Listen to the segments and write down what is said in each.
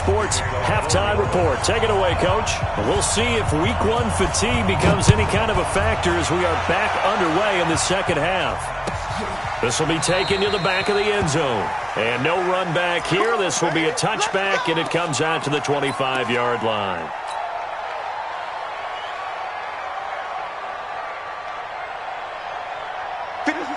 Sports halftime report. Take it away, Coach. We'll see if Week 1 fatigue becomes any kind of a factor as we are back underway in the second half. This will be taken to the back of the end zone. And no run back here. This will be a touchback, and it comes out to the 25-yard line.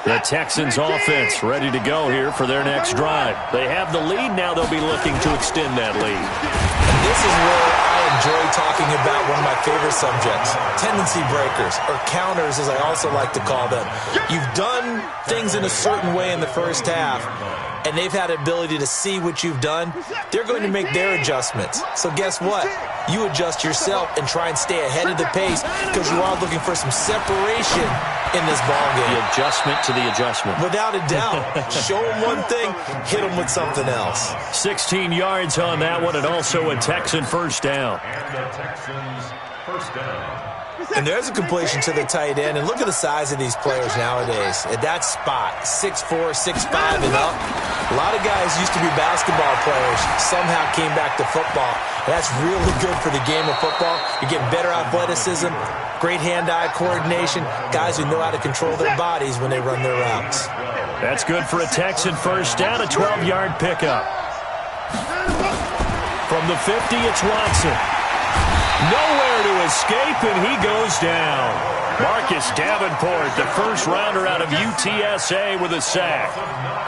The Texans offense ready to go here for their next drive. They have the lead. Now they'll be looking to extend that lead. And this is where I enjoy talking about one of my favorite subjects, tendency breakers, or counters as I also like to call them. You've done things in a certain way in the first half, and they've had the ability to see what you've done. They're going to make their adjustments. So guess what? You adjust yourself and try and stay ahead of the pace because you are looking for some separation in this ballgame. The adjustment to the adjustment. Without a doubt. Show them one thing, hit them with something else. 16 yards on that one, and also a Texan first down. And there's a completion to the tight end. And look at the size of these players nowadays. At that spot, 6'4", 6'5", and up. A lot of guys used to be basketball players, somehow came back to football. And that's really good for the game of football. You're getting better athleticism, great hand-eye coordination, guys who know how to control their bodies when they run their routes. That's good for a Texan first down, a 12-yard pickup. From the 50, it's Watson. Nowhere to escape, and he goes down. Marcus Davenport, the first rounder out of UTSA with a sack.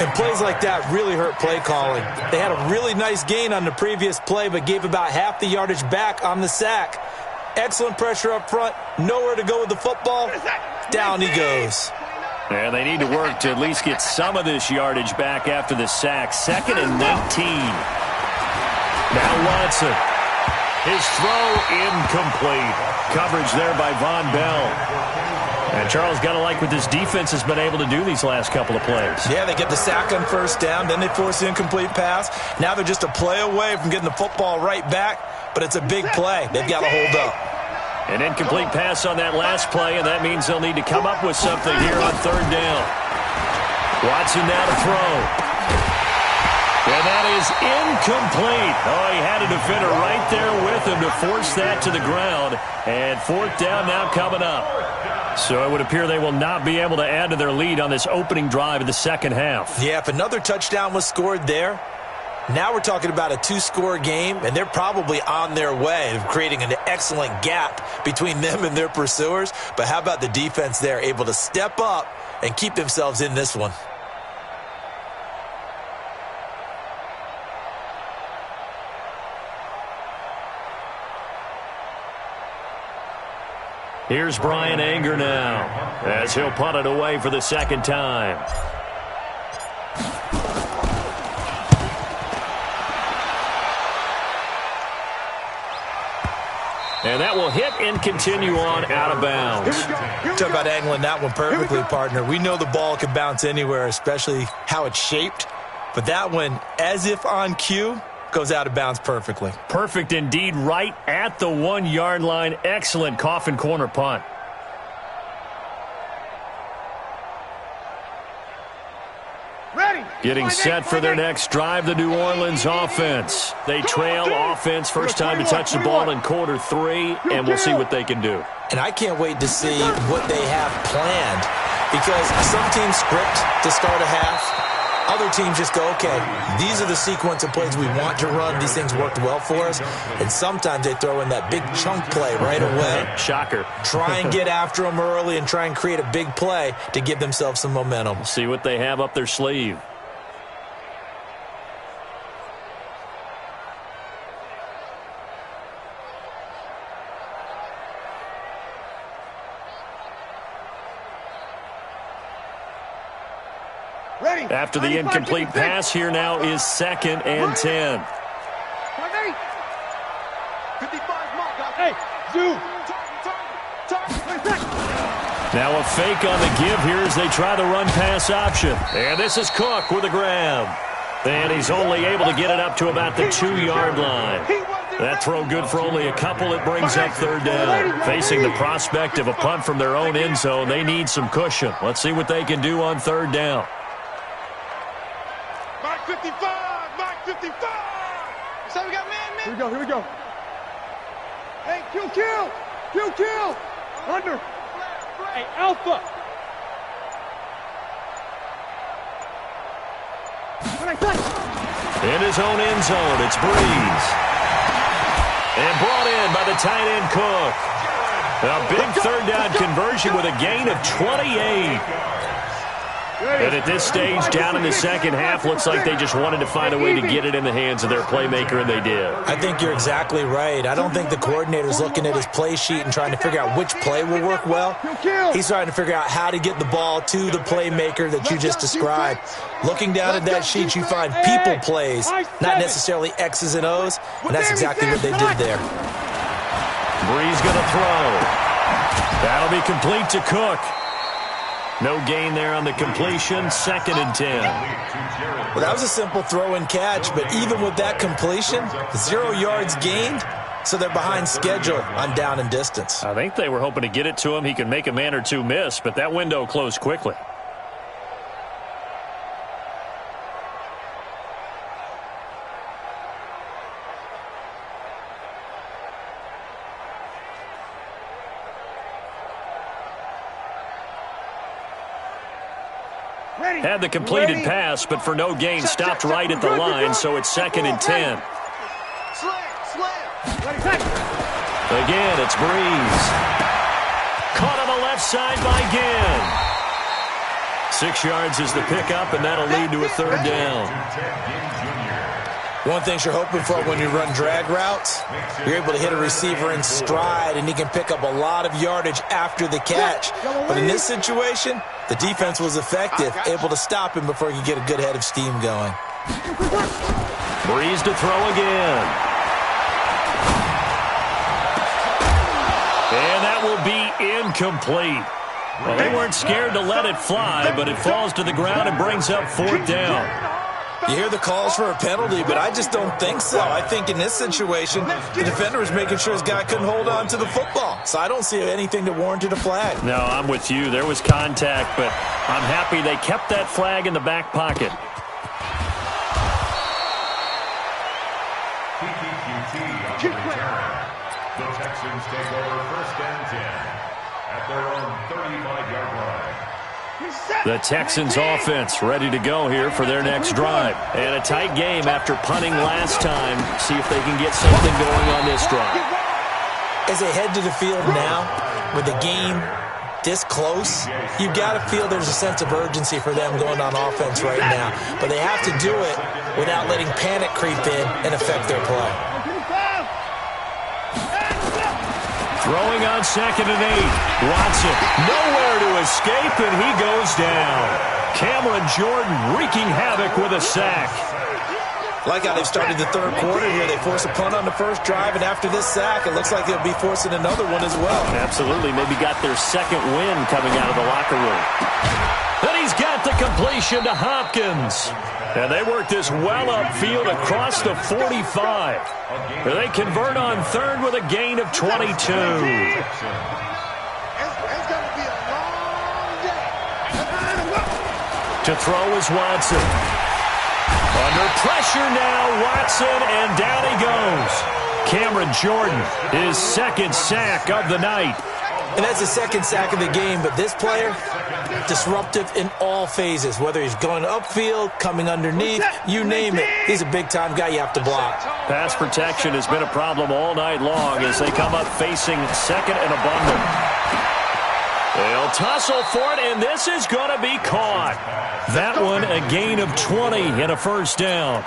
And plays like that really hurt play calling. They had a really nice gain on the previous play, but gave about half the yardage back on the sack. Excellent pressure up front. Nowhere to go with the football. Down he goes. And they need to work to at least get some of this yardage back after the sack. 2nd and 19. Now Watson. His throw incomplete. Coverage there by Von Bell. And Charles, got to like what this defense has been able to do these last couple of plays. Yeah, they get the sack on first down, then they force the incomplete pass. Now they're just a play away from getting the football right back, but it's a big play. They've got to hold up. An incomplete pass on that last play, and that means they'll need to come up with something here on 3rd down. Watson now to throw. And that is incomplete. Oh, he had a defender right there with him to force that to the ground. And 4th down now coming up. So it would appear they will not be able to add to their lead on this opening drive of the second half. Yeah, if another touchdown was scored there, now we're talking about a 2-score game, and they're probably on their way of creating an excellent gap between them and their pursuers. But how about the defense there, able to step up and keep themselves in this one? Here's Brian Anger now as he'll punt it away for the second time. And that will hit and continue on out of bounds. Talk about angling that one perfectly, partner. We know the ball can bounce anywhere, especially how it's shaped. But that one, as if on cue, goes out of bounds perfectly. Perfect indeed, right at the 1-yard line. Excellent coffin corner punt. Getting set for their next drive, the New Orleans offense. They trail offense, first time to touch the ball in quarter 3, and we'll see what they can do. And I can't wait to see what they have planned, because some teams script to start a half. Other teams just go, okay, these are the sequence of plays we want to run. These things worked well for us. And sometimes they throw in that big chunk play right away. Shocker. Try and get after them early and try and create a big play to give themselves some momentum. See what they have up their sleeve. After the incomplete pass, here now is 2nd and 10. Now a fake on the give here as they try the run-pass option. And this is Cook with a grab. And he's only able to get it up to about the 2-yard line. That throw good for only a couple. It brings up 3rd down. Facing the prospect of a punt from their own end zone, they need some cushion. Let's see what they can do on 3rd down. Mark 55, Mark 55. So we got man Here we go. Hey, kill. Under. Hey, Alpha. In his own end zone, it's Breeze. And brought in by the tight end Cook. A big third down conversion with a gain of 28. And at this stage, down in the second half, looks like they just wanted to find a way to get it in the hands of their playmaker, and they did. I think you're exactly right. I don't think the coordinator's looking at his play sheet and trying to figure out which play will work well. He's trying to figure out how to get the ball to the playmaker that you just described. Looking down at that sheet, you find people plays, not necessarily X's and O's, and that's exactly what they did there. Breeze going to throw. That'll be complete to Cook. No gain there on the completion, 2nd and 10. Well, that was a simple throw and catch, but even with that completion, 0 yards gained, so they're behind schedule on down and distance. I think they were hoping to get it to him. He could make a man or two miss, but that window closed quickly. Had the completed pass, but for no gain, stopped right at the line, so it's 2nd and 10. Again, it's Breeze. Caught on the left side by Ginn. 6 yards is the pickup, and that'll lead to a third down. One thing you're hoping for when you run drag routes, you're able to hit a receiver in stride, and he can pick up a lot of yardage after the catch. But in this situation, the defense was effective, able to stop him before he could get a good head of steam going. Breeze to throw again. And that will be incomplete. Well, they weren't scared to let it fly, but it falls to the ground and brings up 4th down. You hear the calls for a penalty, but I just don't think so. I think in this situation, the defender was making sure his guy couldn't hold on to the football. So I don't see anything that warranted a flag. No, I'm with you. There was contact, but I'm happy they kept that flag in the back pocket. The Texans take over 1st and 10 at their own 35-yard line. The Texans offense ready to go here for their next drive. And a tight game after punting last time. See if they can get something going on this drive. As they head to the field now, with the game this close, you've got to feel there's a sense of urgency for them going on offense right now. But they have to do it without letting panic creep in and affect their play. Throwing on 2nd and 8. Watson nowhere to escape, and he goes down. Cameron Jordan wreaking havoc with a sack. Like how they've started the third quarter here. They force a punt on the first drive, and after this sack, it looks like they'll be forcing another one as well. Absolutely. Maybe got their second win coming out of the locker room. Then he's got the completion to Hopkins. And they work this well upfield across the 45. They convert on 3rd with a gain of 22. It's going to be a long day. To throw is Watson. Under pressure now, Watson, and down he goes. Cameron Jordan, his 2nd sack of the night. And that's the 2nd sack of the game, but this player, disruptive in all phases, whether he's going upfield, coming underneath, you name it. He's a big-time guy you have to block. Pass protection has been a problem all night long as they come up facing 2nd and a bundle. They'll tussle for it, and this is going to be caught. That one a gain of 20 and a 1st down.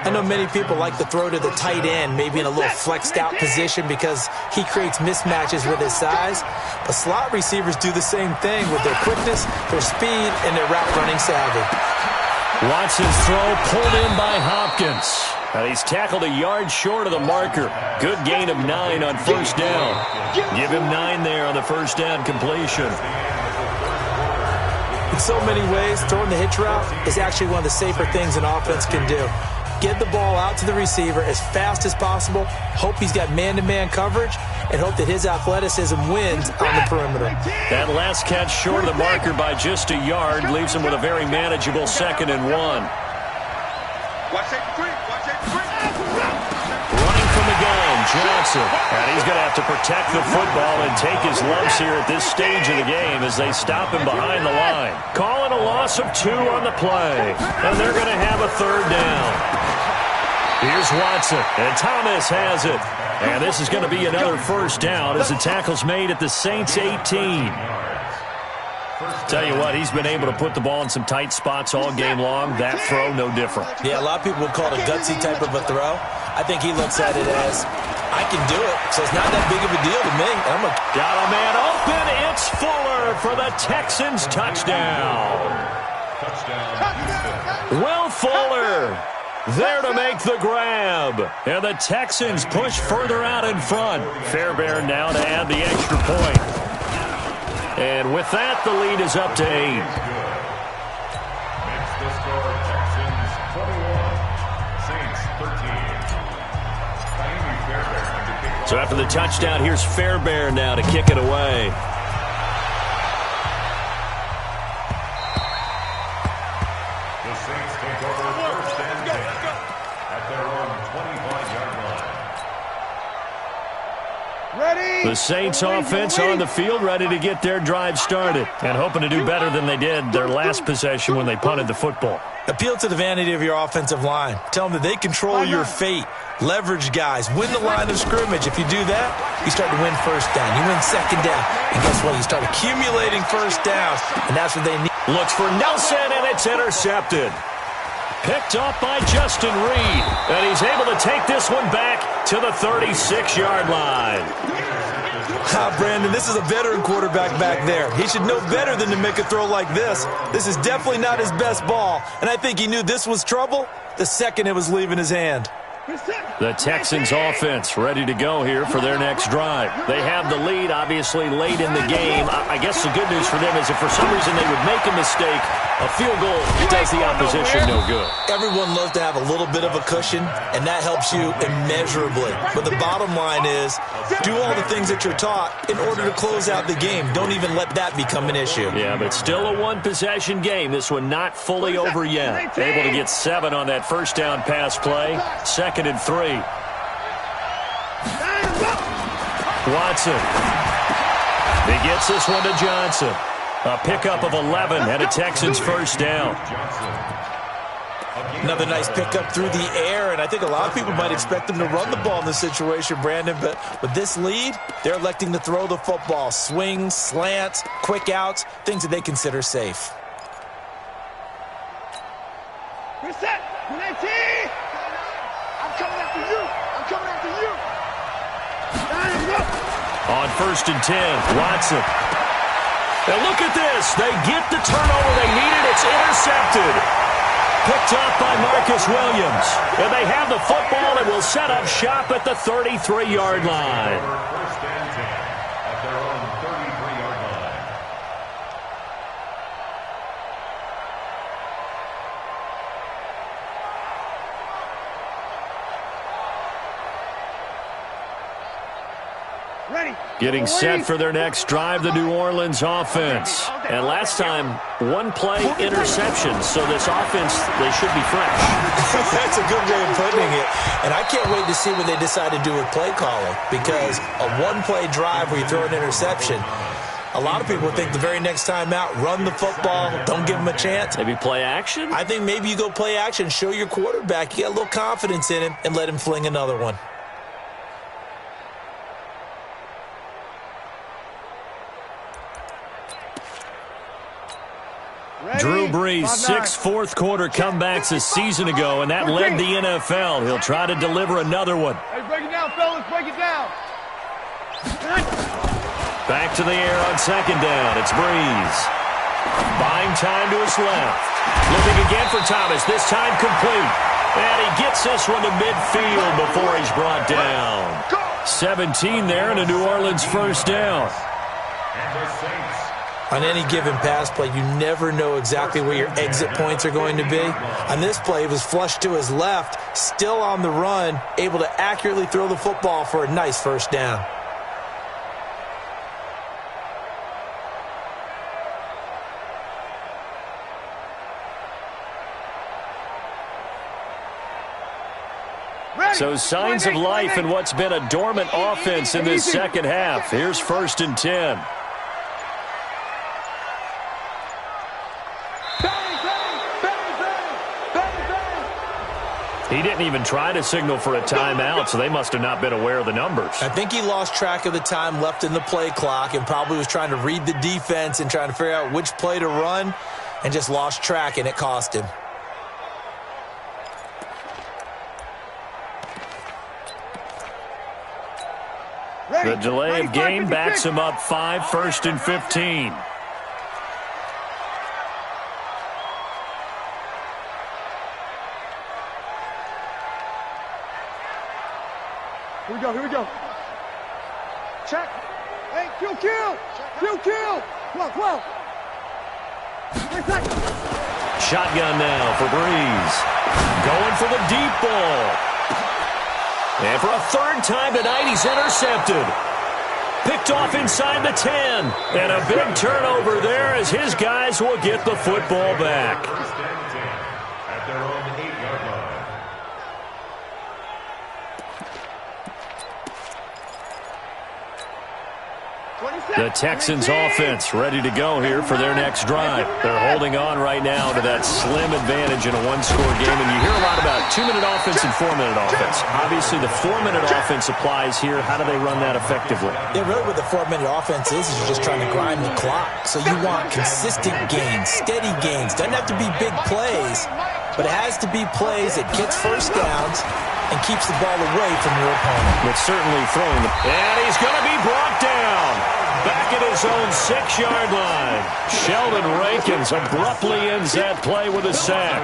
I know many people like to throw to the tight end, maybe in a little flexed out position because he creates mismatches with his size. But slot receivers do the same thing with their quickness, their speed, and their route running savvy. Watson's throw pulled in by Hopkins. And he's tackled a yard short of the marker. Good gain of 9 on 1st down. Give him 9 there on the 1st down completion. In so many ways, throwing the hitch route is actually one of the safer things an offense can do. Get the ball out to the receiver as fast as possible, hope he's got man-to-man coverage, and hope that his athleticism wins on the perimeter. That last catch short of the marker by just a yard leaves him with a very manageable 2nd and 1. Watch that 3. Watch that 3. Watson. And he's going to have to protect the football and take his lumps here at this stage of the game as they stop him behind the line. Calling a loss of 2 on the play. And they're going to have a 3rd down. Here's Watson, and Thomas has it. And this is going to be another 1st down as the tackle's made at the Saints 18. Tell you what, he's been able to put the ball in some tight spots all game long. That throw, no different. Yeah, a lot of people would call it a gutsy type of a throw. I think he looks at it as, I can do it, so it's not that big of a deal to me. Got a man open. It's Fuller for the Texans touchdown. Will Fuller there to make the grab. And the Texans push further out in front. Fairbairn now to add the extra point. And with that, the lead is up to 8. Makes the score Texans 21, Saints 13. So after the touchdown, here's Fairbairn now to kick it away. The Saints take over 1st and 10 at their own 25-yard line. Ready? The Saints offense on the field, ready to get their drive started and hoping to do better than they did their last possession when they punted the football. Appeal to the vanity of your offensive line. Tell them that they control your fate. Leverage guys. Win the line of scrimmage. If you do that, you start to win 1st down. You win 2nd down. And guess what? You start accumulating 1st downs. And that's what they need. Looks for Nelson, and it's intercepted. Picked off by Justin Reed. And he's able to take this one back to the 36-yard line. Brandon, this is a veteran quarterback back there. He should know better than to make a throw like this. This is definitely not his best ball. And I think he knew this was trouble the second it was leaving his hand. The Texans offense ready to go here for their next drive. They have the lead, obviously, late in the game. I guess the good news for them is if for some reason they would make a mistake, a field goal does the opposition no good. Everyone loves to have a little bit of a cushion, and that helps you immeasurably. But the bottom line is, do all the things that you're taught in order to close out the game. Don't even let that become an issue. Yeah, but still a one-possession game. This one not fully over yet. Able to get 7 on that 1st down pass play. 2nd and 3. Watson. He gets this one to Johnson. A pickup of 11 and a Texans 1st down. Another nice pickup through the air, and I think a lot of people might expect them to run the ball in this situation, Brandon, but with this lead, they're electing to throw the football. Swings, slants, quick outs, things that they consider safe. Reset. 19. I'm coming after you. I'm coming after you. On 1st and 10, Watson. And look at this. They get the turnover they needed. It's intercepted. Picked off by Marcus Williams. And they have the football and will set up shop at the 33-yard line. 1st and 10 at their own 33-yard line. Ready. Getting set for their next drive, the New Orleans offense. And last time, 1-play interception. So this offense, they should be fresh. That's a good way of putting it. And I can't wait to see what they decide to do with play calling. Because a 1-play drive where you throw an interception, a lot of people think the very next time out, run the football, don't give them a chance. Maybe play action? I think maybe you go play action, show your quarterback, you get a little confidence in him, and let him fling another one. Drew Brees, 6 fourth-quarter comebacks a season ago, and that led the NFL. He'll try to deliver another one. Hey, break it down, fellas. Break it down. Back to the air on 2nd down. It's Brees. Buying time to his left. Looking again for Thomas. This time complete. And he gets this one to midfield before he's brought down. 17 there and a New Orleans 1st down. And the Saints. On any given pass play, you never know exactly where your exit points are going to be. On this play, it was flushed to his left, still on the run, able to accurately throw the football for a nice 1st down. So signs of life in what's been a dormant offense in this second half. Here's 1st and 10. He didn't even try to signal for a timeout, so they must have not been aware of the numbers. I think he lost track of the time left in the play clock and probably was trying to read the defense and trying to figure out which play to run and just lost track, and it cost him. The delay of game backs him up 5, 1st and 15. Here we go. Check. Hey, kill. Come on. Shotgun now for Breeze. Going for the deep ball. And for a 3rd time tonight, he's intercepted. Picked off inside the 10. And a big turnover there as his guys will get the football back. At their own 8-yard line. The Texans offense ready to go here for their next drive. They're holding on right now to that slim advantage in a one-score game. And you hear a lot about 2-minute offense and 4-minute offense. Obviously, the 4-minute offense applies here. How do they run that effectively? Yeah, really what the 4-minute offense is you're just trying to grind the clock. So you want consistent gains, steady gains. Doesn't have to be big plays, but it has to be plays that gets first downs and keeps the ball away from your opponent. But certainly throwing the... And he's going to be brought down. Back at his own 6-yard line. Sheldon Rankins abruptly ends that play with a sack.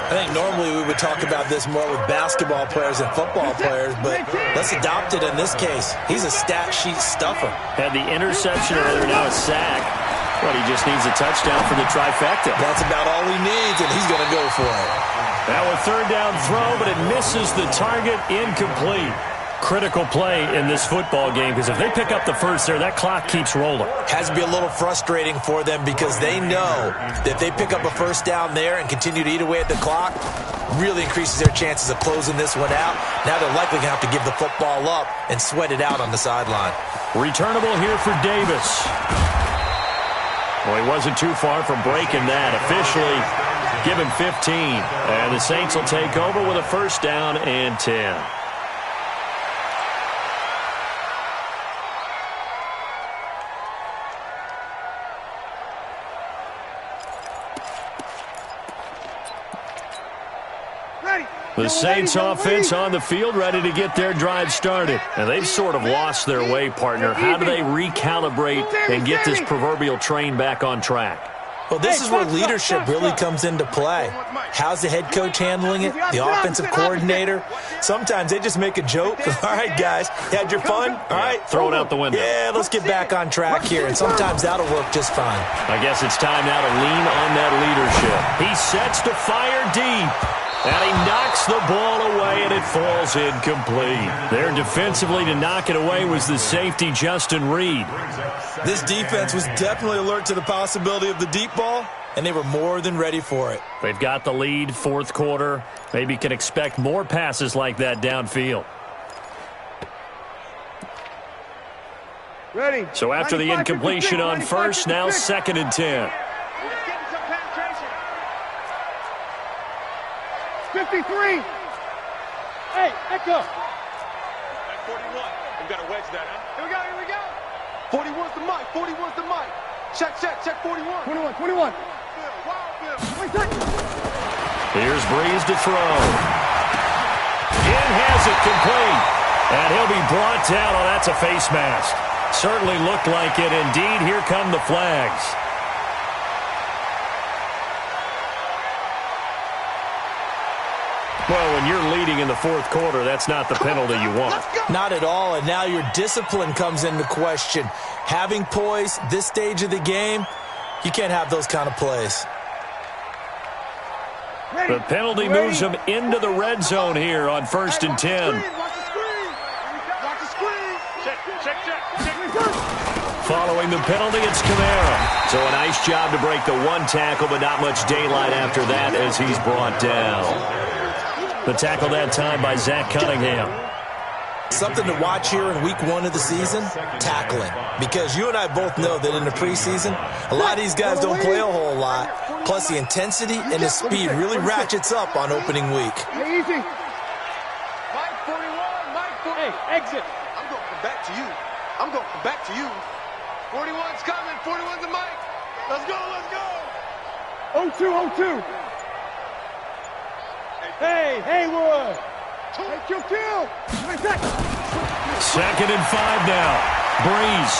I think normally we would talk about this more with basketball players and football players, but let's adopt it in this case. He's a stat sheet stuffer. Had the interception earlier, now a sack. But he just needs a touchdown for the trifecta. That's about all he needs, and he's going to go for it. Now a 3rd down throw, but it misses the target, incomplete. Critical play in this football game because if they pick up the first there, that clock keeps rolling. Has to be a little frustrating for them because they know that if they pick up a first down there and continue to eat away at the clock, really increases their chances of closing this one out. Now they're likely going to have to give the football up and sweat it out on the sideline. Returnable here for Davis. Well, he wasn't too far from breaking that. Officially, give him 15. And the Saints will take over with a 1st down and 10. The Saints offense on the field ready to get their drive started. And they've sort of lost their way, partner. How do they recalibrate and get this proverbial train back on track? Well, this is where leadership really comes into play. How's the head coach handling it? The offensive coordinator? Sometimes they just make a joke. All right, guys, you had your fun? All right. Throw it out the window. Yeah, let's get back on track here. And sometimes that'll work just fine. I guess it's time now to lean on that leadership. He sets to fire deep. And he knocks the ball away, and it falls incomplete. There defensively to knock it away was the safety, Justin Reed. This defense was definitely alert to the possibility of the deep ball, and they were more than ready for it. They've got the lead, 4th quarter. Maybe can expect more passes like that downfield. Ready. So after the incompletion on 1st, now 2nd and 10. 53. Hey, echo. 41. We got to wedge that, huh? Here we go. 41's the mic. 41's the mic. Check 41. 21. Here's Breeze to throw. In has it complete. And he'll be brought down. Oh, that's a face mask. Certainly looked like it. Indeed, here come the flags. Well, when you're leading in the 4th quarter, that's not the penalty you want. Not at all, and now your discipline comes into question. Having poise this stage of the game, you can't have those kind of plays. The penalty moves him into the red zone here on 1st and 10. Following the penalty, it's Kamara. So a nice job to break the 1 tackle, but not much daylight after that as he's brought down. The tackle that time by Zach Cunningham. Something to watch here in week 1 of the season, tackling. Because you and I both know that in the preseason, a lot of these guys don't play a whole lot. Plus the intensity and the speed really ratchets up on opening week. Hey, easy. Mike 41, Mike 41. Hey, exit. I'm going to come back to you. I'm going to come back to you. 41's coming. 41's a Mike. Let's go, let's go. 0-2. Hey, Haywood. Hey, kill. 2nd and 5 now. Breeze.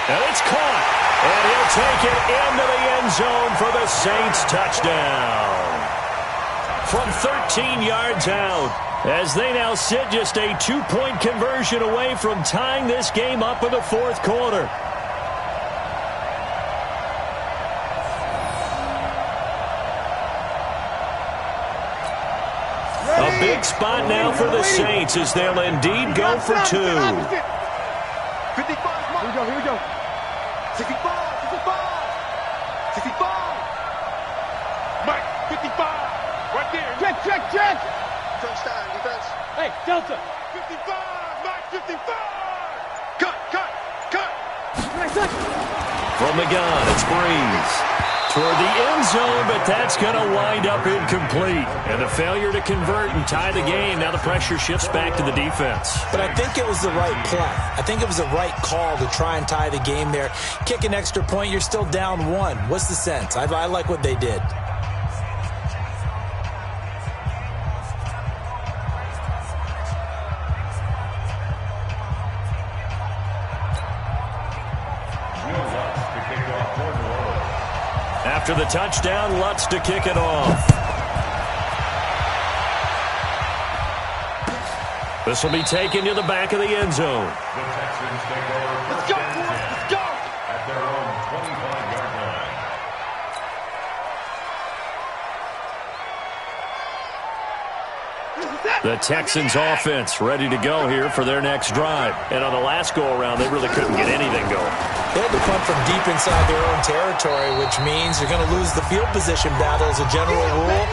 And it's caught. And he'll take it into the end zone for the Saints touchdown. From 13 yards out, as they now sit just a 2-point conversion away from tying this game up in the 4th quarter. A big spot now for the Saints as they'll indeed go for 2. 55. Here we go. 65. Mike, 55. Right there. Check. Touchdown, defense. Hey, Delta. 55. Mike, 55. Cut. From the gun, it's Breeze. Toward the end zone, but that's going to wind up incomplete. And the failure to convert and tie the game. Now the pressure shifts back to the defense. But I think it was the right play. I think it was the right call to try and tie the game there. Kick an extra point, you're still down 1. What's the sense? I like what they did. After the touchdown, Lutz to kick it off. This will be taken to the back of the end zone. The Texans take over. Let's go, boys. Let's go. At their own 25-yard line. The Texans offense ready to go here for their next drive. And on the last go-around, they really couldn't get anything going. They had to punt from deep inside their own territory, which means you're going to lose the field position battle as a general rule.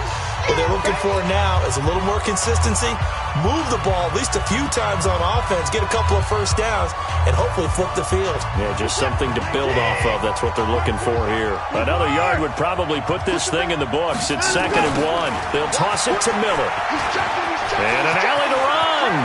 What they're looking for now is a little more consistency, move the ball at least a few times on offense, get a couple of first downs, and hopefully flip the field. Yeah, just something to build off of. That's what they're looking for here. Another yard would probably put this thing in the books. It's 2nd and 1. They'll toss it to Miller. And an alley to run.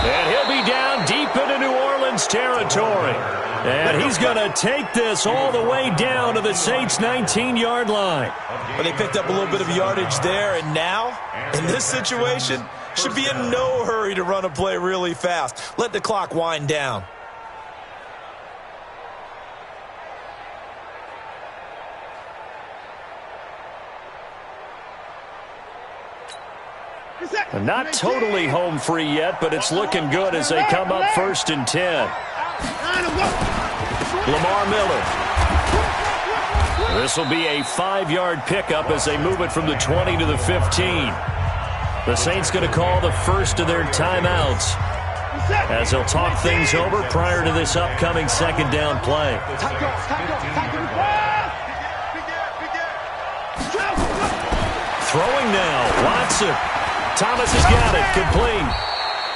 And he'll be down deep into New Orleans territory. And he's going to take this all the way down to the Saints' 19-yard line. But they picked up a little bit of yardage there, and now, in this situation, should be in no hurry to run a play really fast. Let the clock wind down. Not totally home free yet, but it's looking good as they come up 1st and 10. Lamar Miller. This will be a 5-yard pickup as they move it from the 20 to the 15. The Saints going to call the first of their timeouts as they'll talk things over prior to this upcoming 2nd down play. Throwing now, Watson. Thomas has got it, complete.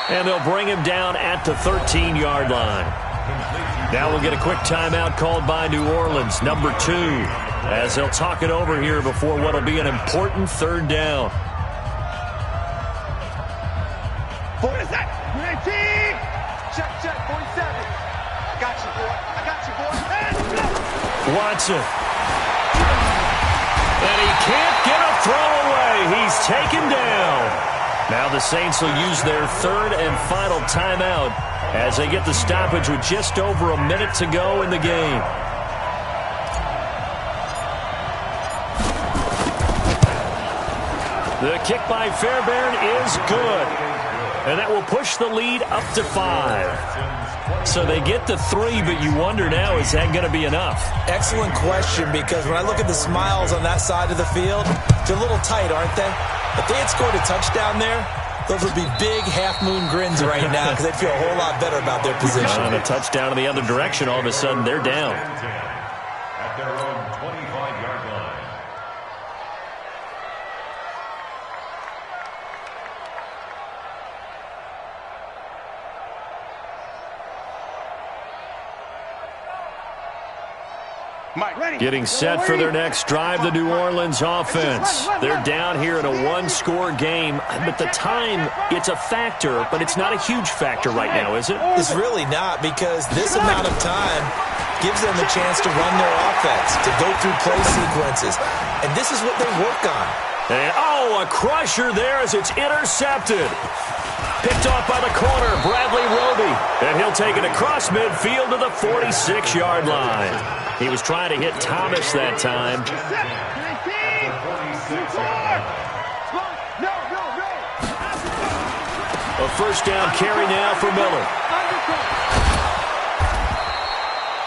And they'll bring him down at the 13-yard line. Now we'll get a quick timeout called by New Orleans, number 2, as they'll talk it over here before what will be an important 3rd down. What is that? 19! Check, 47. I got you, boy. And Watson. And he can't get a throw away. He's taken down. Now the Saints will use their 3rd and final timeout as they get the stoppage with just over a minute to go in the game. The kick by Fairbairn is good. And that will push the lead up to 5. So they get to 3, but you wonder now, is that going to be enough? Excellent question, because when I look at the smiles on that side of the field, they're a little tight, aren't they? If they had scored a touchdown there, those would be big half-moon grins right now because they'd feel a whole lot better about their position. And a touchdown in the other direction, all of a sudden they're down. Getting set for their next drive, the New Orleans offense. They're down here in a one-score game, but the time, it's a factor, but it's not a huge factor right now, is it? It's really not, because this amount of time gives them a chance to run their offense, to go through play sequences, and this is what they work on. And, a crusher there as it's intercepted. Picked off by the corner, Bradley Roby. And he'll take it across midfield to the 46-yard line. He was trying to hit Thomas that time. A first down carry now for Miller.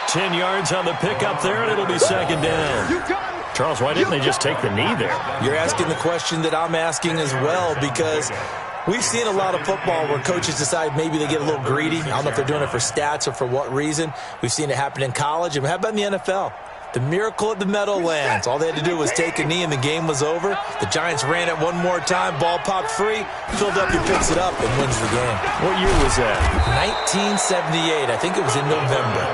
10 yards on the pickup there, and it'll be second down. Charles, why didn't they just take the knee there? You're asking the question that I'm asking as well, because we've seen a lot of football where coaches decide maybe they get a little greedy. I don't know if they're doing it for stats or for what reason. We've seen it happen in college. And how about in the NFL? The miracle at the Meadowlands. All they had to do was take a knee and the game was over. The Giants ran it one more time. Ball popped free. Philadelphia picks it up and wins the game. What year was that? 1978. I think it was in November.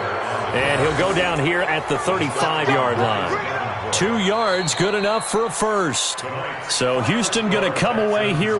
And he'll go down here at the 35-yard line. 2 yards, good enough for a first. So Houston going to come away here.